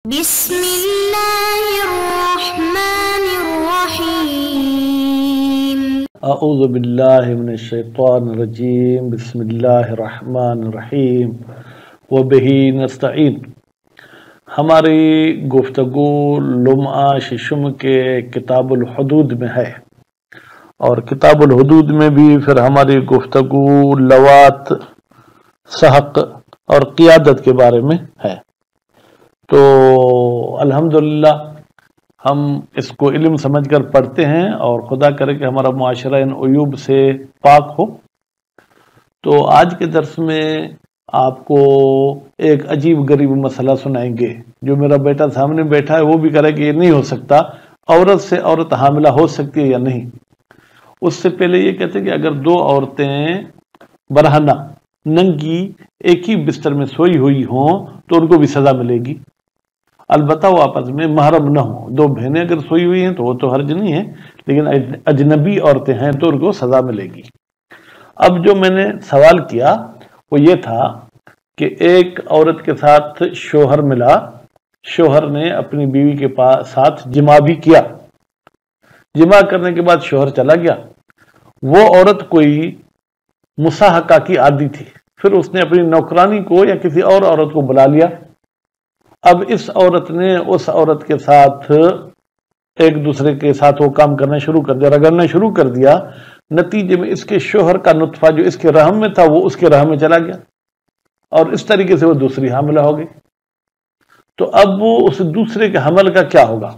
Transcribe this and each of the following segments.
بسم الله الرحمن الرحيم اعوذ باللہ من الشیطان الرجیم بسم اللہ الرحمن الرحیم وبہ نستعین۔ ہماری گفتگو لمعہ ششم کے کتاب الحدود میں ہے، اور کتاب الحدود میں بھی پھر ہماری گفتگو لوات، سحق اور قیادت کے بارے میں ہے۔ تو الحمدللہ ہم اس کو علم سمجھ کر پڑھتے ہیں، اور خدا کرے کہ ہمارا معاشرہ ان عیوب سے پاک ہو۔ تو آج کے درس میں آپ کو ایک عجیب غریب مسئلہ سنائیں گے۔ جو میرا بیٹا سامنے بیٹھا ہے وہ بھی کرے کہ یہ نہیں ہو سکتا، عورت سے عورت حاملہ ہو سکتی ہے یا نہیں۔ اس سے پہلے یہ کہتے ہیں کہ اگر دو عورتیں برہنہ ننگی ایک ہی بستر میں سوئی ہوئی ہوں تو ان کو بھی سزا ملے گی، البتہ وہ آپس میں محرم نہ ہوں۔ دو بہنیں اگر سوئی ہوئی ہیں تو وہ تو حرج نہیں ہے، لیکن اجنبی عورتیں ہیں تو ان کو سزا ملے گی۔ اب جو میں نے سوال کیا وہ یہ تھا کہ ایک عورت کے ساتھ شوہر ملا، شوہر نے اپنی بیوی کے ساتھ جماع بھی کیا، جماع کرنے کے بعد شوہر چلا گیا۔ وہ عورت کوئی مساحقہ کی عادی تھی، پھر اس نے اپنی نوکرانی کو یا کسی اور عورت کو بلا لیا۔ اب اس عورت نے اس عورت کے ساتھ ایک دوسرے کے ساتھ وہ کام کرنا شروع کر دیا، رگڑنا شروع کر دیا۔ نتیجے میں اس کے شوہر کا نطفہ جو اس کے رحم میں تھا وہ اس کے رحم میں چلا گیا، اور اس طریقے سے وہ دوسری حاملہ ہو گئی۔ تو اب وہ اس دوسرے کے حمل کا کیا ہوگا؟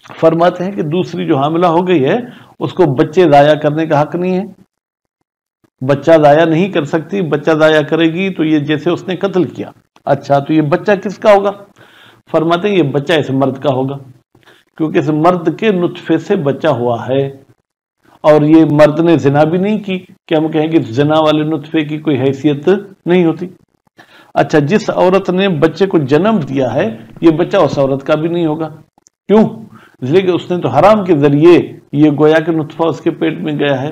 فرماتے ہیں کہ دوسری جو حاملہ ہو گئی ہے اس کو بچے ضائع کرنے کا حق نہیں ہے، بچہ ضائع نہیں کر سکتی۔ بچہ ضائع کرے گی تو یہ جیسے اس نے قتل کیا۔ اچھا، تو یہ بچہ کس کا ہوگا؟ فرماتے ہیں یہ بچہ اس مرد کا ہوگا، کیونکہ اس مرد کے نطفے سے بچہ ہوا ہے، اور یہ مرد نے زنا بھی نہیں کی کہ ہم کہیں کہ زنا والے نطفے کی کوئی حیثیت نہیں ہوتی۔ اچھا، جس عورت نے بچے کو جنم دیا ہے یہ بچہ اس عورت کا بھی نہیں ہوگا۔ کیوں؟ اس لیے کہ اس نے تو حرام کے ذریعے یہ گویا کہ نطفہ اس کے پیٹ میں گیا ہے۔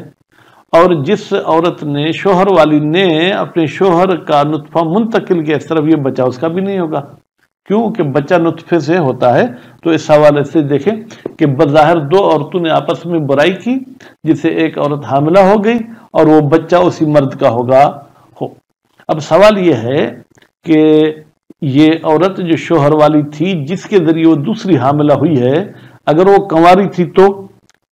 اور جس عورت نے، شوہر والی نے اپنے شوہر کا نطفہ منتقل کیا اس طرف، یہ بچہ اس کا بھی نہیں ہوگا، کیونکہ بچہ نطفے سے ہوتا ہے۔ تو اس حوالے سے دیکھیں کہ بظاہر دو عورتوں نے آپس میں برائی کی، جس سے ایک عورت حاملہ ہو گئی اور وہ بچہ اسی مرد کا ہوگا۔ اب سوال یہ ہے کہ یہ عورت جو شوہر والی تھی جس کے ذریعے وہ دوسری حاملہ ہوئی ہے، اگر وہ کنواری تھی تو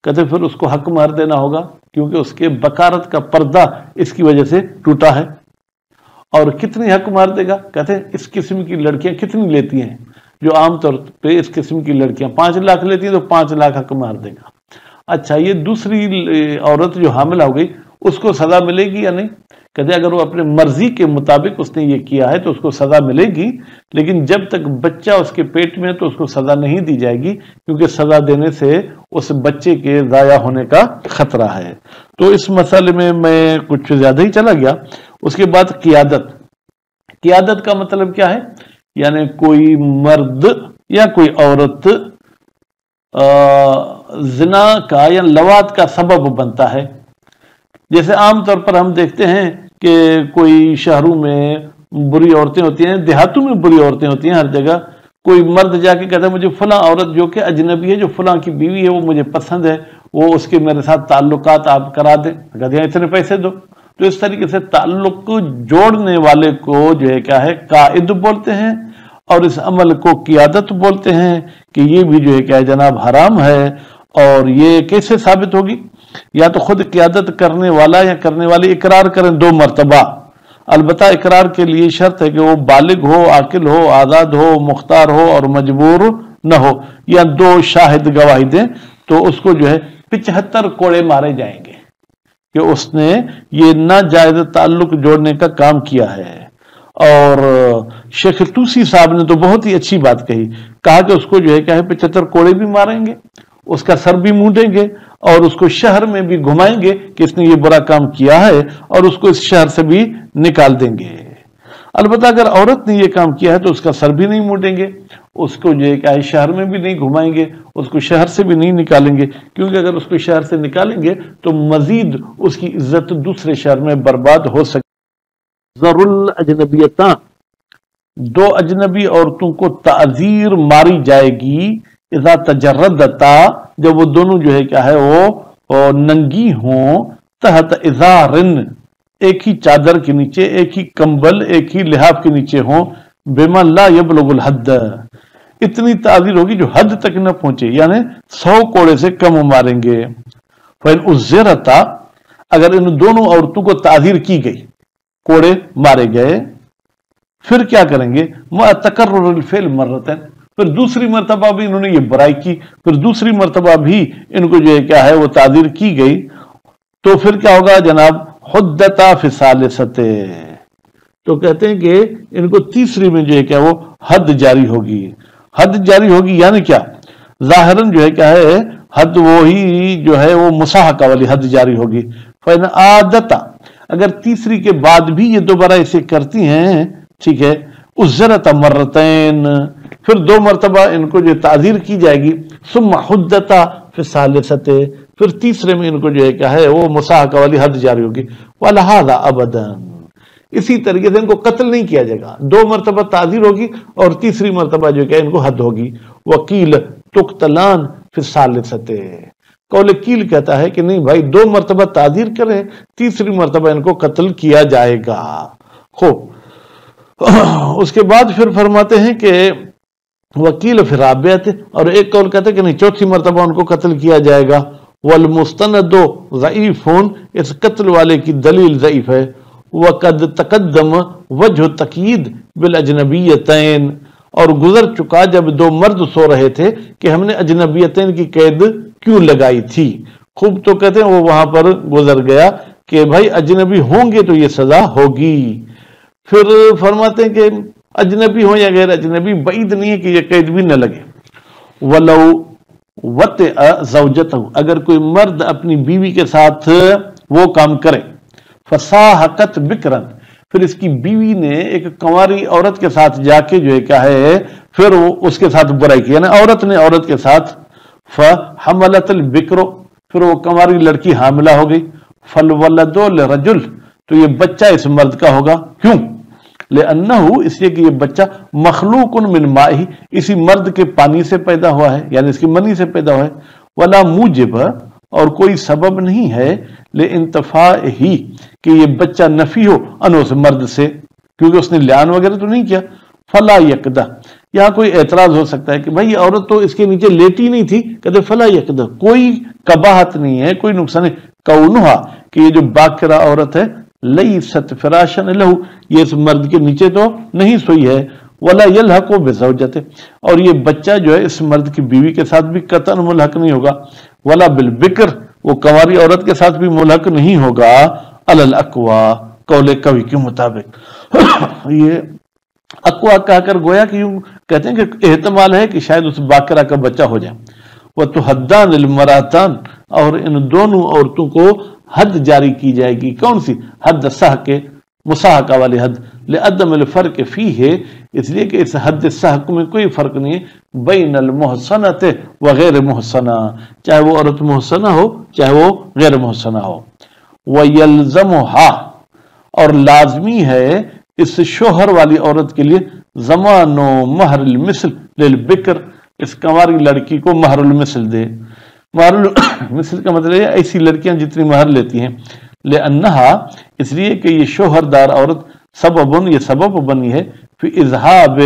کہتے پھر اس کو حق مہر دینا ہوگا، کیونکہ اس کے بکارت کا پردہ اس کی وجہ سے ٹوٹا ہے۔ اور کتنی حق مہر دے گا؟ کہتے ہیں اس قسم کی لڑکیاں کتنی لیتی ہیں؟ جو عام طور پہ اس قسم کی لڑکیاں 5 لاکھ لیتی ہیں تو 5 لاکھ حق مہر دے گا۔ اچھا، یہ دوسری عورت جو حاملہ ہو گئی اس کو سزا ملے گی یا نہیں؟ کہتے ہیں اگر وہ اپنے مرضی کے مطابق اس نے یہ کیا ہے تو اس کو سزا ملے گی، لیکن جب تک بچہ اس کے پیٹ میں ہے تو اس کو سزا نہیں دی جائے گی، کیونکہ سزا دینے سے اس بچے کے ضائع ہونے کا خطرہ ہے۔ تو اس مسئلے میں کچھ زیادہ ہی چلا گیا۔ اس کے بعد قیادت کا مطلب کیا ہے؟ یعنی کوئی مرد یا کوئی عورت زنا کا یا لواط کا سبب بنتا ہے۔ جیسے عام طور پر ہم دیکھتے ہیں کہ کوئی شہروں میں بری عورتیں ہوتی ہیں، دیہاتوں میں بری عورتیں ہوتی ہیں، ہر جگہ کوئی مرد جا کے کہتا ہے مجھے فلاں عورت جو کہ اجنبی ہے، جو فلاں کی بیوی ہے، وہ مجھے پسند ہے، وہ اس کے میرے ساتھ تعلقات آپ کرا دیں، کہتے ہیں اتنے پیسے دو۔ تو اس طریقے سے تعلق جوڑنے والے کو جو ہے کیا ہے، قائد بولتے ہیں، اور اس عمل کو قیادت بولتے ہیں کہ یہ بھی جو ہے کیا ہے جناب حرام ہے۔ اور یہ کیسے ثابت ہوگی؟ یا تو خود قیادت کرنے والا یا کرنے والی اقرار کریں 2 مرتبہ، البتہ اقرار کے لیے شرط ہے کہ وہ بالغ ہو، عاقل ہو، آزاد ہو، مختار ہو اور مجبور نہ ہو، یا 2 شاہد گواہی دیں، تو اس کو جو ہے 75 کوڑے مارے جائیں گے کہ اس نے یہ ناجائز تعلق جوڑنے کا کام کیا ہے۔ اور شیخ توسی صاحب نے تو بہت ہی اچھی بات کہا کہ اس کو جو ہے کیا ہے 75 کوڑے بھی ماریں گے، اس کا سر بھی مونڈیں گے، اور اس کو شہر میں بھی گھمائیں گے کہ اس نے یہ برا کام کیا ہے، اور اس کو اس شہر سے بھی نکال دیں گے۔ البتہ اگر عورت نے یہ کام کیا ہے تو اس کا سر بھی نہیں مونڈیں گے، اس کو جو ہے کہ شہر میں بھی نہیں گھمائیں گے، اس کو شہر سے بھی نہیں نکالیں گے، کیونکہ اگر اس کو شہر سے نکالیں گے تو مزید اس کی عزت دوسرے شہر میں برباد ہو سکتی۔ ذر الاجنبیتاں دو اجنبی عورتوں کو تعزیر ماری جائے گی اذا تجردتا، جب وہ دونوں جو ہے کیا ہے وہ ننگی ہوں، تحت ازارن، ایک ہی چادر کے نیچے، ایک ہی کمبل، ایک ہی لحاف کے نیچے ہوں، بما لا یبلغ الحد، اتنی تعزیر ہوگی جو حد تک نہ پہنچے، یعنی 100 کوڑے سے کم ماریں گے۔ فَإِنْ أُزِّرَتَا، اگر ان دونوں عورتوں کو تعزیر کی گئی، کوڑے مارے گئے، پھر کیا کریں گے؟ مَا تَكَرُّرِ الْفِعْلِ مَرَّتَيْن، پھر دوسری مرتبہ بھی انہوں نے یہ برائی کی، پھر دوسری مرتبہ بھی ان کو جو ہے کیا ہے وہ تعزیر کی گئی، تو پھر کیا ہوگا جناب؟ حدتا فی الثالثۃ، تو کہتے ہیں کہ ان کو تیسری میں جو ہے کیا وہ حد جاری ہوگی۔ حد جاری ہوگی یعنی کیا؟ ظاہراً جو ہے کیا ہے حد وہی جو ہے وہ مساحقہ والی حد جاری ہوگی۔ فَإِنْ عَادَتَ، اگر تیسری کے بعد بھی یہ دوبارہ اسے کرتی ہیں، ٹھیک ہے، اُزِّرَتَ مرتين، پھر 2 مرتبہ ان کو جو تعزیر کی جائے گی، ثم حدت فی الثالثۃ، پھر تیسرے میں ان کو جو ہے کیا ہے وہ مساحقہ والی حد جاری ہوگی۔ وَلَهَذَا أَبَدًا، اسی طریقے سے ان کو قتل نہیں کیا جائے گا، 2 مرتبہ تعزیر ہوگی اور تیسری مرتبہ جو کہ ان کو حد ہوگی۔ وکیل تقتلان فی الثالثۃ، قول کیل کہتا ہے کہ نہیں بھائی 2 مرتبہ تعزیر کریں، تیسری مرتبہ ان کو قتل کیا جائے گا۔ خوب، اس کے بعد پھر فرماتے ہیں کہ وکیل فی الرابعۃ، اور ایک قول کہتے ہیں کہ نہیں 4تھی مرتبہ ان کو قتل کیا جائے گا۔ والمستند ضعیف، اس قتل والے کی دلیل ضعیف ہے۔ وقد تقدم وجہ تقیید بالاجنبیتین، اور گزر چکا جب 2 مرد سو رہے تھے کہ ہم نے اجنبیتین کی قید کیوں لگائی تھی۔ خوب، تو کہتے ہیں وہ وہاں پر گزر گیا کہ بھائی اجنبی ہوں گے تو یہ سزا ہوگی۔ پھر فرماتے ہیں کہ اجنبی ہوں یا غیر اجنبی بعید نہیں ہے کہ یہ قید بھی نہ لگے۔ ولو وطئ زوجتہ، اگر کوئی مرد اپنی بیوی کے ساتھ وہ کام کرے، فصاحقت بکرن، پھر اس کی بیوی نے ایک کنواری عورت کے ساتھ جا کے جو ہے کیا ہے پھر وہ اس کے ساتھ برائی کی، یعنی عورت نے عورت کے ساتھ، فحملت البکر، پھر وہ کنواری لڑکی حاملہ ہو گئی، فالولد لرجل، تو یہ بچہ اس مرد کا ہوگا۔ کیوں؟ لأنہ، اس لیے کہ یہ بچہ مخلوق من ماء، اسی مرد کے پانی سے پیدا ہوا ہے، یعنی اس کی منی سے پیدا ہوا ہے۔ ولا موجب، اور کوئی سبب نہیں ہے، لانتفاعہ، کہ یہ بچہ نفی ہو ان اس مرد سے، کیونکہ اس نے لعان وغیرہ تو نہیں کیا۔ فلا یقدہ، یہاں کوئی اعتراض ہو سکتا ہے کہ بھائی یہ عورت تو اس کے نیچے لیٹی نہیں تھی، کہتے فلا یقدہ، کوئی قباحت نہیں ہے، کوئی نقصان نہیں، کونہا، کہ یہ جو باکرہ عورت ہے، لیست فراشن لہ، یہ اس مرد کے نیچے تو نہیں سوئی ہے، ولا یلحق بزوجتہ، اور یہ بچہ جو ہے اس مرد کی بیوی کے ساتھ بھی قطعا ملحق نہیں ہوگا، ولا بالبکر، وہ کنواری عورت کے ساتھ بھی ملحق نہیں ہوگا، علی الاقوی، قول قوی کے مطابق۔ یہ اقوا کہہ کر گویا کہ یوں کہتے ہیں کہ احتمال ہے کہ شاید اس باکرہ کا بچہ ہو جائے۔ وتحدان المراتان، اور ان دونوں عورتوں کو حد جاری کی جائے گی، کون سی؟ حد سحق، مساحقہ والی حد، لعدم الفرق فیہ، اس لیے کہ اس حد سحق میں کوئی فرق نہیں ہے، بین المحصنۃ وغیر محصنہ، چاہے وہ عورت محصنہ ہو چاہے وہ غیر محصنہ ہو۔ وَيَلْزَمُهَا، اور لازمی ہے اس شوہر والی عورت کے لیے، زمان و مہر المثل للبکر، اس کنواری لڑکی کو مہر المثل دے۔ مہر المثل کا مطلب ہے ایسی لڑکیاں جتنی مہر لیتی ہیں، لأنہا، اس لیے کہ یہ شوہردار عورت سببن، یہ سبب بنی ہے، فی اذہاب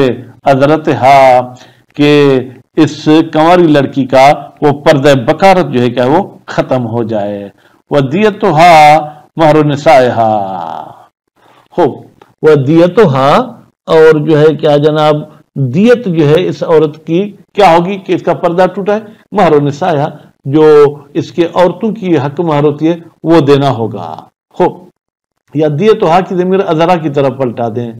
عذرتہا، کہ اس کنواری لڑکی کا وہ پردہ بکارت جو ہے کہ وہ ختم ہو جائے۔ ودیتہا مہر نسائہا، خوب، ودیتہا، اور جو ہے کیا جناب دیت جو ہے اس عورت کی کیا ہوگی کہ اس کا پردہ ٹوٹا ہے، مہر نسائہا، جو اس کے عورتوں کی حق مہر ہوتی ہے وہ دینا ہوگا۔ خوب، یا دیتہا کی ضمیر ازرا کی طرف پلٹا دیں۔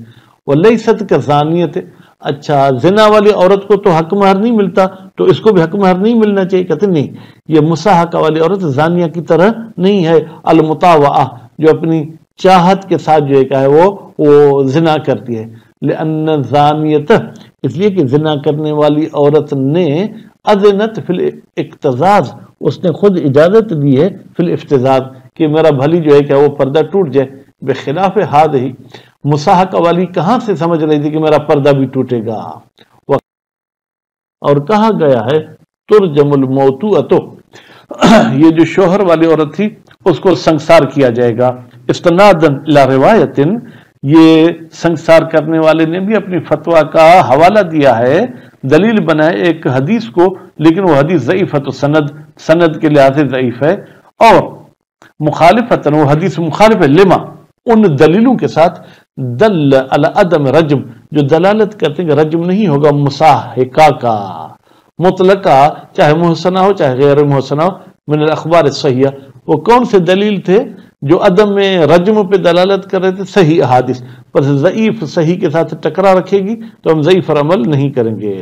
ولیست کزانیت، اچھا زنا والی عورت کو تو حق مہر نہیں ملتا تو اس کو بھی حق مہر نہیں ملنا چاہیے، کہتے نہیں، یہ مساحقہ والی عورت زانیہ کی طرح نہیں ہے، المطاوعہ، جو اپنی چاہت کے ساتھ جو ہے کیا ہے وہ زنا کرتی ہے۔ لأن زانیت، اس لیے کہ زنا کرنے والی عورت نے اذنت فی الاقتزاز، اس نے خود اجازت دی ہے فی الافتزاز، کہ میرا بھلی جو ہے کہ وہ پردہ ٹوٹ جائے، بخلاف ہذہ، مساح قوالی کہاں سے سمجھ رہی تھی کہ میرا پردہ بھی ٹوٹے گا؟ اور کہا گیا ہے ترجم الموتوءۃ، یہ جو شوہر والی عورت تھی اس کو سنسار کیا جائے گا، استنادن الی روایت، یہ سنسار کرنے والے نے بھی اپنی فتویٰ کا حوالہ دیا ہے، دلیل بنائے ایک حدیث کو، لیکن وہ حدیث ضعیفۃ سند کے لحاظ سے ضعیف ہے، اور مخالفتاً وہ حدیث مخالف ہے لما، ان دلیلوں کے ساتھ دل علی عدم رجم، جو دلالت کرتے ہیں کہ رجم نہیں ہوگا مصاحقہ کا، مطلقہ چاہے محسنہ ہو چاہے غیر محسنہ ہو، من الاخبار الصحیحہ، وہ کون سے دلیل تھے جو عدم میں رجم پہ دلالت کر رہے تھے؟ صحیح احادیث، پر ضعیف صحیح کے ساتھ ٹکرا رکھے گی تو ہم ضعیف پر عمل نہیں کریں گے۔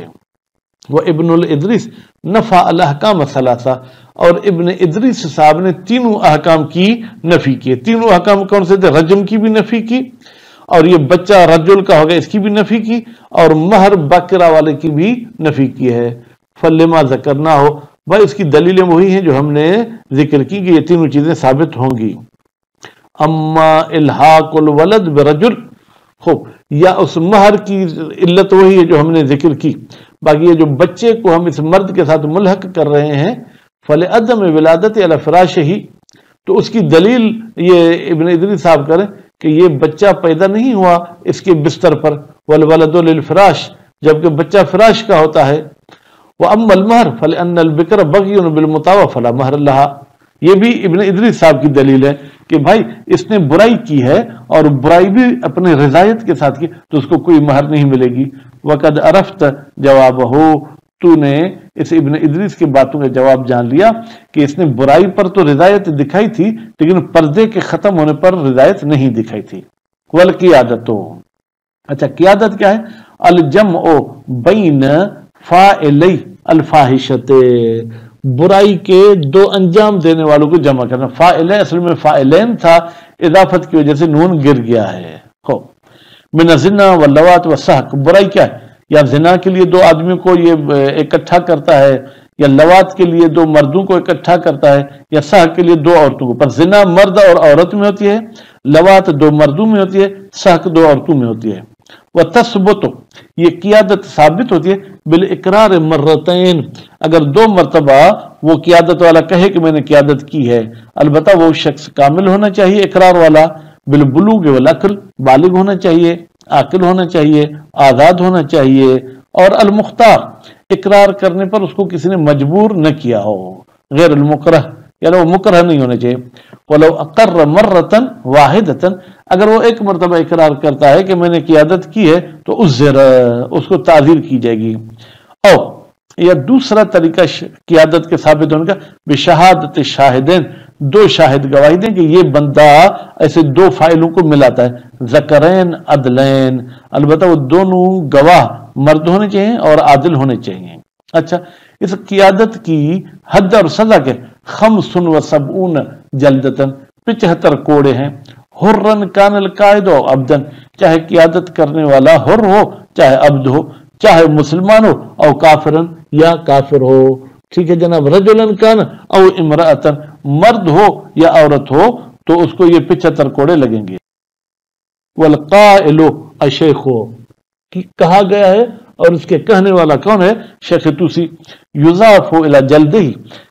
وہ ابن الادریس نفع الاحکام الثلاثہ، اور ابن ادریس صاحب نے تینوں احکام کی نفی کی، تینوں احکام کون سے تھے؟ رجم کی بھی نفی کی، اور یہ بچہ رجل کا ہوگا اس کی بھی نفی کی، اور مہر بکرا والے کی بھی نفی کی ہے۔ فلما ذکرنا ہو، بھائی اس کی دلیلیں وہی ہیں جو ہم نے ذکر کی کہ یہ تینوں چیزیں ثابت ہوں گی۔ اما الحاق الولد برجل، خوب، یا اس مہر کی علت وہی ہے جو ہم نے ذکر کی، باقی یہ جو بچے کو ہم اس مرد کے ساتھ ملحق کر رہے ہیں، فلعدم ولادت علی فراشہ، تو اس کی دلیل یہ ابن ادریس صاحب کریں کہ یہ بچہ پیدا نہیں ہوا اس کے بستر پر، والولد للفراش، جبکہ بچہ فراش کا ہوتا ہے۔ وَأَمَّا الْمَهْرُ فَلِأَنَّ الْبِكْرَ بَغْيٌ بِالْمُطَاوَى فَلَا مَهْرَ لَهَا، یہ بھی ابن ادریس صاحب کی دلیل ہے کہ بھائی اس نے برائی کی ہے اور برائی بھی اپنے رضایت کے ساتھ کی تو اس کو کوئی مہر نہیں ملے گی۔ وَقَدْ عَرَفْتَ جَوَابَهُ، تو نے اس ابن ادریس کی باتوں کا جواب جان لیا کہ اس نے برائی پر تو رضایت دکھائی تھی لیکن پردے کے ختم ہونے پر رضایت نہیں دکھائی تھی۔ وَالْقِيَادَةُ، اچھا قیادت کیا ہے؟ الجمع بین فاعلی الفاحشۃ، برائی کے دو انجام دینے والوں کو جمع کرنا۔ فاعل اصل میں فاعلین تھا، اضافت کی وجہ سے نون گر گیا ہے۔ من الزنا واللواط والسحق، برائی کیا ہے؟ یا زنا کے لیے دو آدمیوں کو یہ اکٹھا کرتا ہے، یا لواط کے لیے دو مردوں کو اکٹھا کرتا ہے، یا سحق کے لیے دو عورتوں کو۔ پر زنا مرد اور عورت میں ہوتی ہے، لواط دو مردوں میں ہوتی ہے، سحق دو عورتوں میں ہوتی ہے۔ وَتَثْبُتُ، یہ قیادت ثابت ہوتی ہے بالاقرار مرتين، اگر دو مرتبہ وہ قیادت والا کہے کہ میں نے قیادت کی ہے، البتہ وہ شخص کامل ہونا چاہیے اقرار والا، بالبلوغ والعقل، بالغ ہونا چاہیے، عاقل ہونا چاہیے، آزاد ہونا چاہیے، اور المختار، اقرار کرنے پر اس کو کسی نے مجبور نہ کیا ہو، غیر المکرہ، یعنی وہ مکرہ نہیں ہونا چاہیے۔ وَلَوْ أَقَرَّ مَرَّةً وَاحِدَةً، اگر وہ ایک مرتبہ اقرار کرتا ہے کہ میں نے قیادت کی ہے تو اس کو تعزیر کی جائے گی۔ اور یا دوسرا طریقہ قیادت کے ثابت ہونے کا، بشہادت شاہدین، دو شاہد گواہی دیں کہ یہ بندہ ایسے دو فاعلوں کو ملاتا ہے، ذکرین عدلین، البتہ وہ دونوں گواہ مرد ہونے چاہیے اور عادل ہونے چاہیے۔ اچھا، اس قیادت کی حد اور سزا کے 75 جلدتن، 75 کوڑے ہیں۔ حرن کان القائد و عبدن، چاہے قیادت کرنے والا حر ہو چاہے عبد ہو، چاہے مسلمان ہو او کافرن یا کافر ہو، ٹھیک ہے جناب۔ رجلن کان او امرأتن، مرد ہو یا عورت ہو تو اس کو یہ 75 کوڑے لگیں گے۔ والقائل الشیخ، کہا گیا ہے اور اس کے کہنے والا کون ہے؟ شیخ توسی۔ یضاف الی جلدہ،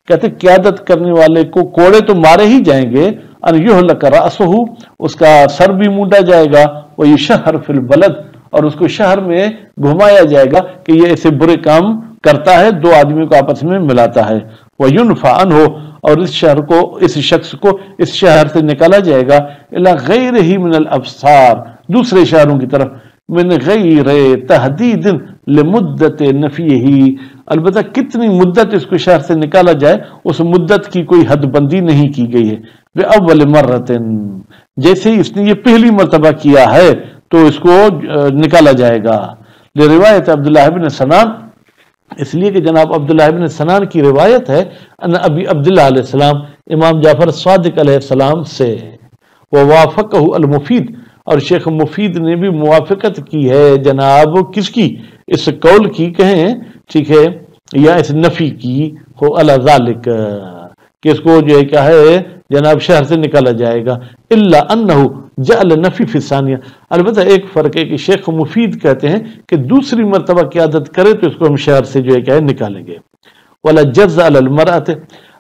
کہتے قیادت کرنے والے کو کوڑے تو مارے ہی جائیں گے، ان یہلک رأسہ، اس کا سر بھی مونڈا جائے گا، ویشہر فی البلد، اور اس کو شہر میں گھمایا جائے گا کہ یہ ایسے برے کام کرتا ہے، دو آدمیوں کو آپس میں ملاتا ہے۔ وینفی عنہ، اور اس شخص کو اس شہر سے نکالا جائے گا، الی غیرہ من الابصار، دوسرے شہروں کی طرف، من غیر تحدید لمدت نفیہ، البتہ کتنی مدت اس کو شہر سے نکالا جائے اس مدت کی کوئی حد بندی نہیں کی گئی ہے۔ بأول مرۃ، جیسے ہی اس نے یہ پہلی مرتبہ کیا ہے تو اس کو نکالا جائے گا۔ لروایت عبداللہ بن سنان، اس لیے کہ جناب عبداللہ بن سنان کی روایت ہے ان ابی عبداللہ علیہ السلام، امام جعفر صادق علیہ السلام سے، ووافقہ المفید، اور شیخ مفید نے بھی موافقت کی ہے جناب کس کی؟ اس قول کی کہیں، ٹھیک ہے، یا اس نفی کی ہو، علی ذالک، کہ اس کو جو ہے کیا ہے جناب شہر سے نکالا جائے گا۔ الا انہ، جعل نفی فی ثانیہ، البتہ ایک فرق ہے کہ شیخ مفید کہتے ہیں کہ دوسری مرتبہ قیادت کرے تو اس کو ہم شہر سے جو ہے کیا ہے نکالیں گے۔ ولا جز علی المرأۃ،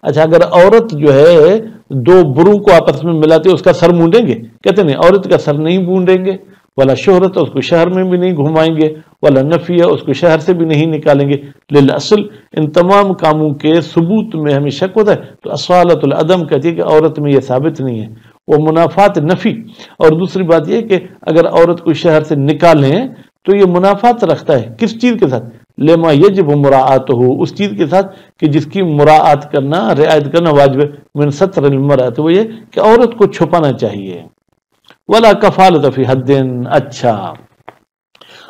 اچھا اگر عورت جو ہے دو بروں کو آپس میں ملاتے اس کا سر مونڈیں گے؟ کہتے نہیں، عورت کا سر نہیں مونڈیں گے۔ ولا شہرت، اس کو شہر میں بھی نہیں گھمائیں گے۔ ولا نفیہ، اس کو شہر سے بھی نہیں نکالیں گے۔ للاصل، ان تمام کاموں کے ثبوت میں ہمیں شک ہوتا ہے تو اصالۃ العدم کہتی ہے کہ عورت میں یہ ثابت نہیں ہے، وہ منافات نفی۔ اور دوسری بات یہ کہ اگر عورت کو شہر سے نکالیں تو یہ منافات رکھتا ہے کس چیز کے ساتھ؟ لما یجب مراعاتہ، اس چیز کے ساتھ کہ جس کی مراعات کرنا، رعایت کرنا واجب ہے۔ من ستر المرأۃ، وہ یہ کہ عورت کو چھپانا چاہیے۔ ولا کفالۃ فی حد، اچھا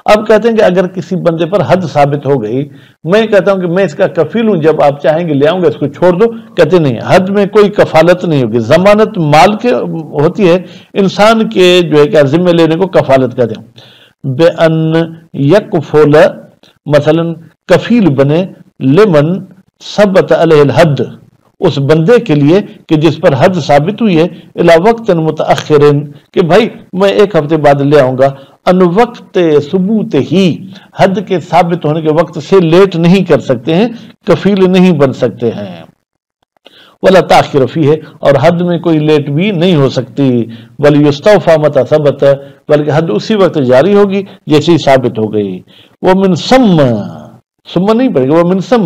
اب کہتے ہیں کہ اگر کسی بندے پر حد ثابت ہو گئی، میں کہتا ہوں کہ میں اس کا کفیل ہوں، جب آپ چاہیں گے لے آؤں گا، اس کو چھوڑ دو، کہتے نہیں، حد میں کوئی کفالت نہیں ہوگی۔ ضمانت مال کے ہوتی ہے، انسان کے جو ہے کیا ذمہ لینے کو کفالت کہتے ہیں۔ بے ان یکفل، مثلا کفیل بنے، لمن ثبت علیہ الحد، اس بندے کے لیے کہ جس پر حد ثابت ہوئی ہے، الی وقت متأخر، کہ بھائی میں ایک ہفتے بعد لے آؤں گا، ان وقت ثبوت ہی، حد کے ثابت ہونے کے وقت سے لیٹ نہیں کر سکتے ہیں، کفیل نہیں بن سکتے ہیں۔ ولا تاخیر فیہ، اور حد میں کوئی لیٹ بھی نہیں ہو سکتی۔ ولیستوفی متی ثبت، بلکہ حد اسی وقت جاری ہوگی جیسی ثابت ہو گئی۔ ومن ثم نہیں پڑے گا، ومن ثم،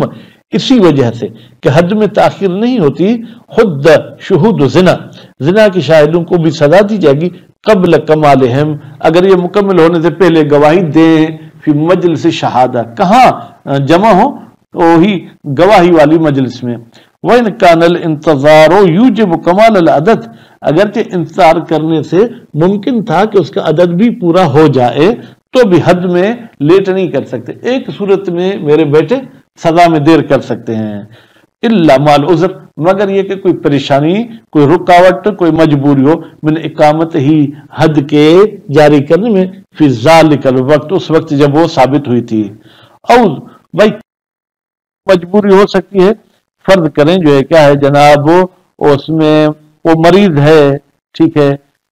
اسی وجہ سے کہ حد میں تاخیر نہیں ہوتی، خود شہود زنا، زنا کے شاہدوں کو بھی سزا دی جائے گی قبل کمالہم، اگر یہ مکمل ہونے سے پہلے گواہی دیں، فی مجلس شہادہ، کہاں جمع ہو؟ وہی گواہی والی مجلس میں۔ وَإِنْ كَانَ الْإِنْتِظَارُ يُوجِبُ كَمَالَ الْعَدَدِ، اگرچہ انتظار کرنے سے ممکن تھا کہ اس کا عدد بھی پورا ہو جائے تو بھی حد میں لیٹ نہیں کر سکتے۔ ایک صورت میں میرے بیٹے سزا میں دیر کر سکتے ہیں، الا مال عذر، مگر یہ کہ کوئی پریشانی، کوئی رکاوٹ، کوئی مجبوری ہو، من اقامت ہی، حد کے جاری کرنے میں، فی ذالک الوقت، اس وقت جب وہ ثابت ہوئی تھی۔ اور بھائی مجبوری ہو سکتی ہے، فرض کریں جو ہے کیا ہے جناب، اس میں وہ مریض ہے، ٹھیک ہے،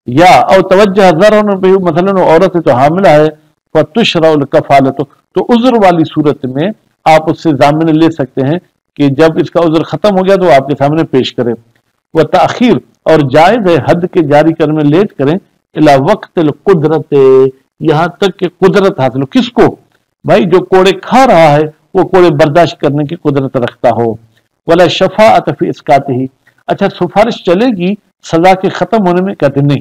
یا او توجہ ضرر پہ، مثلا عورت تو حاملہ ہے، فتشرع الکفالۃ، تو عذر والی صورت میں آپ اس سے ضامن لے سکتے ہیں کہ جب اس کا عذر ختم ہو گیا تو آپ کے سامنے پیش کریں۔ وہ تاخیر، اور جائز ہے حد کے جاری کرنے میں لیٹ کریں، الی وقت القدرت، یہاں تک کہ قدرت حاصل ہو، کس کو؟ بھائی جو کوڑے کھا رہا ہے وہ کوڑے برداشت کرنے کی قدرت رکھتا ہو۔ ولا شفاعت فی اسقاطہ، اچھا سفارش چلے گی سزا کے ختم ہونے میں؟ کہتے نہیں،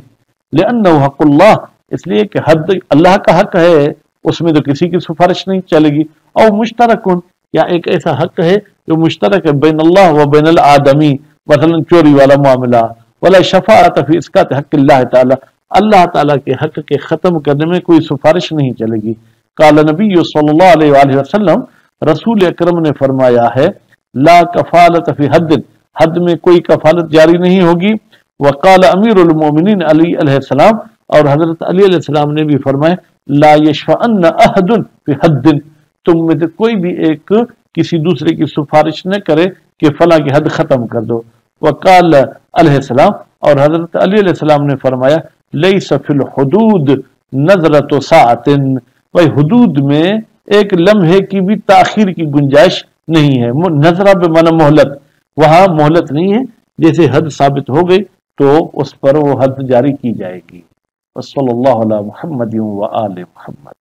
لأنہ حق اللہ، اس لیے کہ حد اللہ کا حق ہے، اس میں تو کسی کی سفارش نہیں چلے گی۔ اور مشترکن، یا ایک ایسا حق ہے جو مشترک ہے بین اللہ و بین الآدمی، مثلا چوری والا معاملہ۔ ولا شفاعت فی اسقاط حق اللہ تعالی، اللہ تعالیٰ کے حق کے ختم کرنے میں کوئی سفارش نہیں چلے گی۔ قال نبی صلی اللہ علیہ وآلہ وسلم، رسول اکرم نے فرمایا ہے، لا کفالت فی حد، حد میں کوئی کفالت جاری نہیں ہوگی۔ وقال امیر المومنین علی علیہ السلام، اور حضرت علی علیہ السلام نے بھی فرمایا، لا یشفعن احد فی حد، تم میں سے کوئی بھی ایک کسی دوسرے کی سفارش نہ کرے کہ فلاں کی حد ختم کر دو۔ وقال علیہ السلام، اور حضرت علی علیہ السلام نے فرمایا، لیس فی الحدود نظرۃ ساعۃ، بھائی حدود میں ایک لمحے کی بھی تاخیر کی گنجائش نہیں ہے۔ نظرہ بمعنی مہلت، وہاں مہلت نہیں ہے، جیسے حد ثابت ہو گئی تو اس پر وہ حد جاری کی جائے گی۔ وصلی اللہ علی محمد و آل محمد۔